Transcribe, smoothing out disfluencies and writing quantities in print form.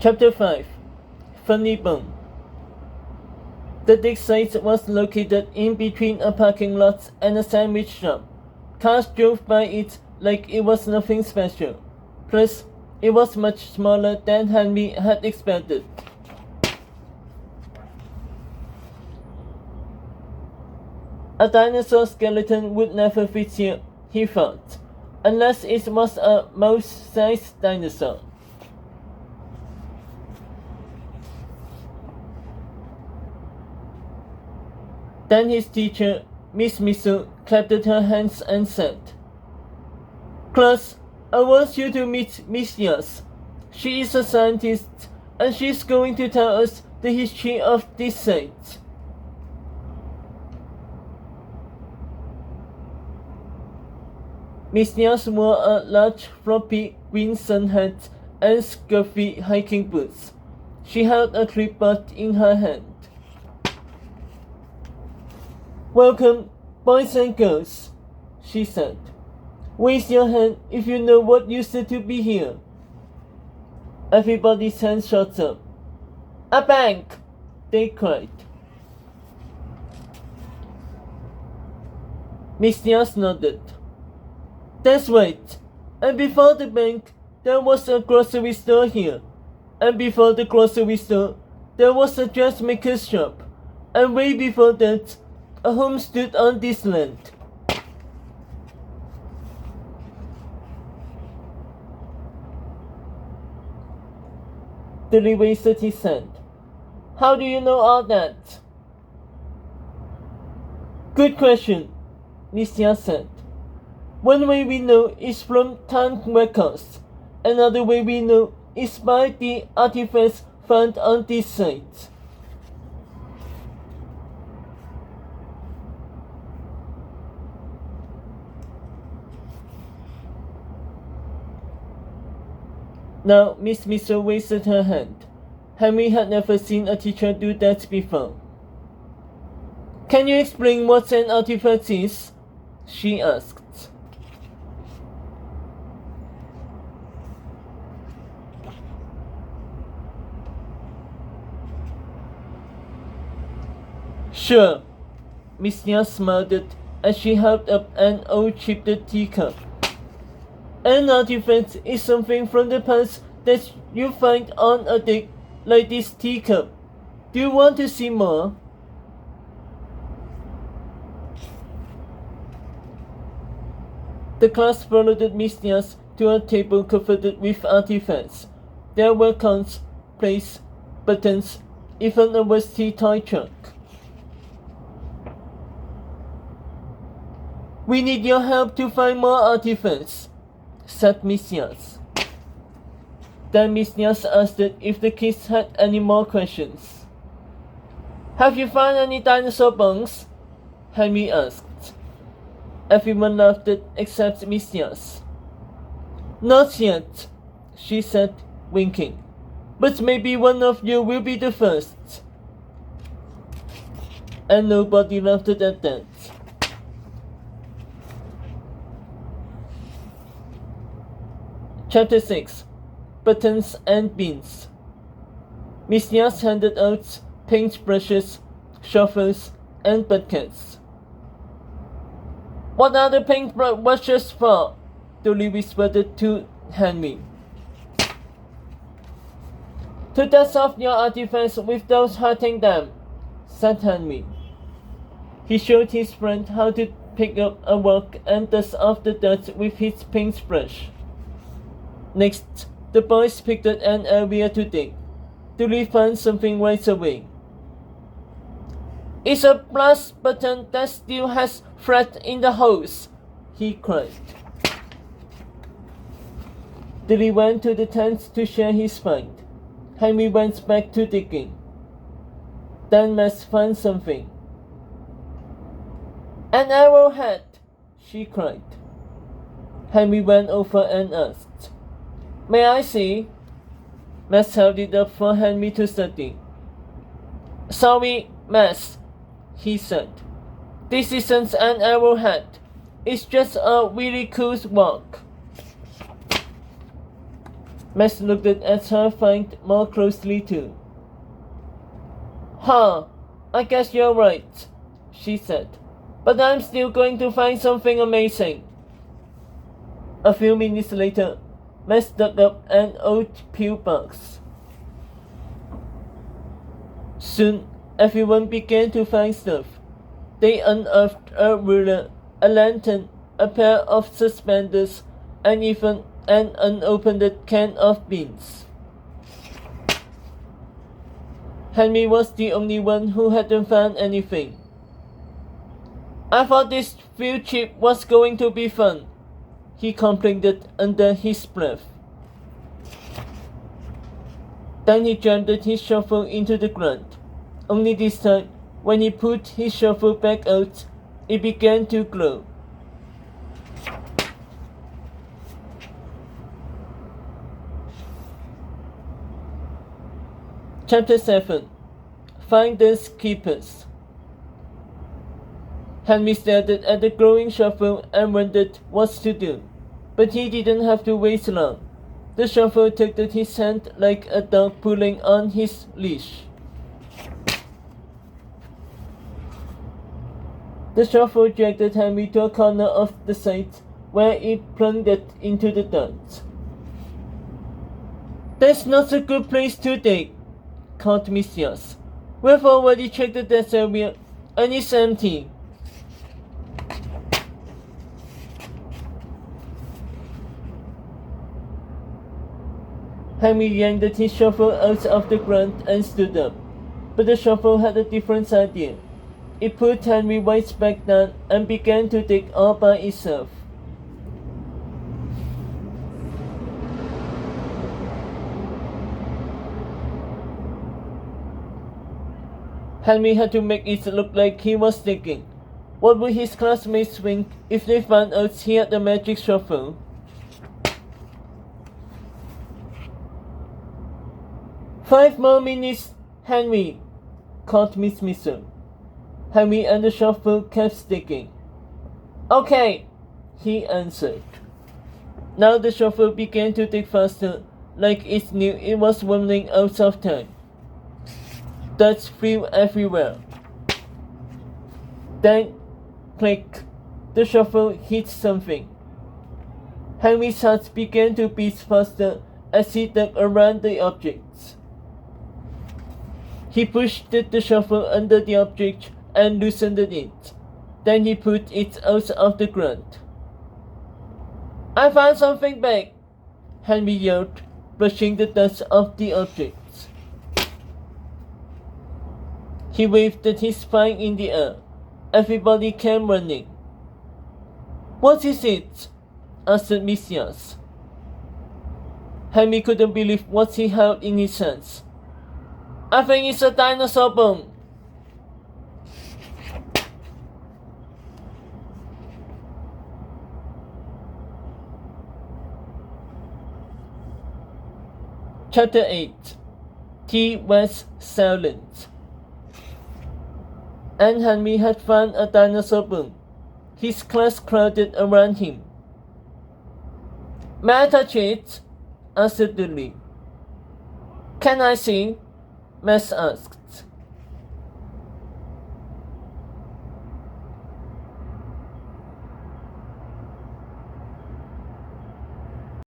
Chapter 5 Funny Bone. The dig site was located in between a parking lot and a sandwich shop. Cars drove by it like it was nothing special. Plus, it was much smaller than Henry had expected. A dinosaur skeleton would never fit here, he thought, unless it was a mouse-sized dinosaur. Then his teacher, Miss Missile, clapped her hands and said, "Class, I want you to meet Miss Yas. She is a scientist and she is going to tell us the history of this site." Miss Yas wore a large floppy green sun hat and scruffy hiking boots. She held a clipboard in her hand. "Welcome, boys and girls," she said. "Raise your hand if you know what used to be here." Everybody's hands shot up. "A bank!" they cried. Miss Yas nodded. "That's right. And before the bank, there was a grocery store here. And before the grocery store, there was a dressmaker's shop. And way before that, a home stood on this land." Dudley raised his hand. "How do you know all that?" "Good question," Miss Yas said. "One way we know is from time records. Another way we know is by the artifacts found on this site." Now Miss Missile raised her hand. Henry had never seen a teacher do that before. "Can you explain what an artifact is?" she asked. "Sure," Miss Yas smiled as she held up an old chipped teacup. "An artifact is something from the past that you find on a dig like this teacup. Do you want to see more?" The class followed Miss Yas to a table covered with artifacts. There were cones, plates, buttons, even a rusty toy truck. "We need your help to find more artifacts," said Miss Yas. Then Miss Yas asked if the kids had any more questions. "Have you found any dinosaur bones?" Henry asked. Everyone laughed except Miss Yas. "Not yet," she said, winking. "But maybe one of you will be the first." And nobody laughed at that. Chapter 6 Buttons and Beans. Miss Yas handed out paintbrushes, shovels, and buckets. "What are the paintbrushes for?" Dolly whispered to Henry. "To dust off your artifacts without hurting them," said Henry. He showed his friend how to pick up a rock and dust off the dirt with his paintbrush. Next, the boys picked out an area to dig. Dolly found something right away. "It's a brass button that still has thread in the holes," he cried. Dolly went to the tent to share his find. Henry went back to digging. Then Max found something. "An arrowhead," she cried. Henry went over and asked, "May I see?" Max held it up for Henry to study. "Sorry, Max," he said. "This isn't an arrowhead. It's just a really cool rock." Max looked at her find more closely too. Huh, I guess you're right, she said. But I'm still going to find something amazing. A few minutes later, Max dug up an old pill box. Soon, everyone began to find stuff. They unearthed a ruler, a lantern, a pair of suspenders, and even an unopened can of beans. Henry was the only one who hadn't found anything. I thought this field trip was going to be fun, he complained under his breath. Then he jammed his shovel into the ground. Only this time, when he put his shovel back out, it began to glow. Chapter 7. Finders Keepers. Henry stared at the glowing shovel and wondered what to do, but he didn't have to wait long. The shovel tugged at his hand like a dog pulling on his leash. The shovel dragged Henry to a corner of the site where it plunged into the dirt. That's not a good place to dig, called Messias. We've already checked that area, and it's empty. Henry yanked his shovel out of the ground and stood up. But the shovel had a different idea. It put Henry right back down and began to dig all by itself. Henry had to make it look like he was digging. What would his classmates think if they found out he had a magic shovel? "5 more minutes, Henry," called Miss Mitchell. Henry and the shovel kept digging. "Okay," he answered. Now the shovel began to dig faster, like it knew it was running out of time. Dirt flew everywhere. Then, click, the shovel hit something. Henry's heart began to beat faster as he dug around the objects. He pushed the shovel under the object and loosened it. Then he put it out of the ground. "I found something big," Henry yelled, brushing the dust off the objects. He waved his spine in the air. Everybody came running. "What is it?" asked Messias. Henry couldn't believe what he held in his hands. "I think it's a dinosaur bone." Chapter 8. T was silent. And Henry had found a dinosaur bone. His class crowded around him. "May I touch it?" asked Dudley. "Can I see?" Max asked.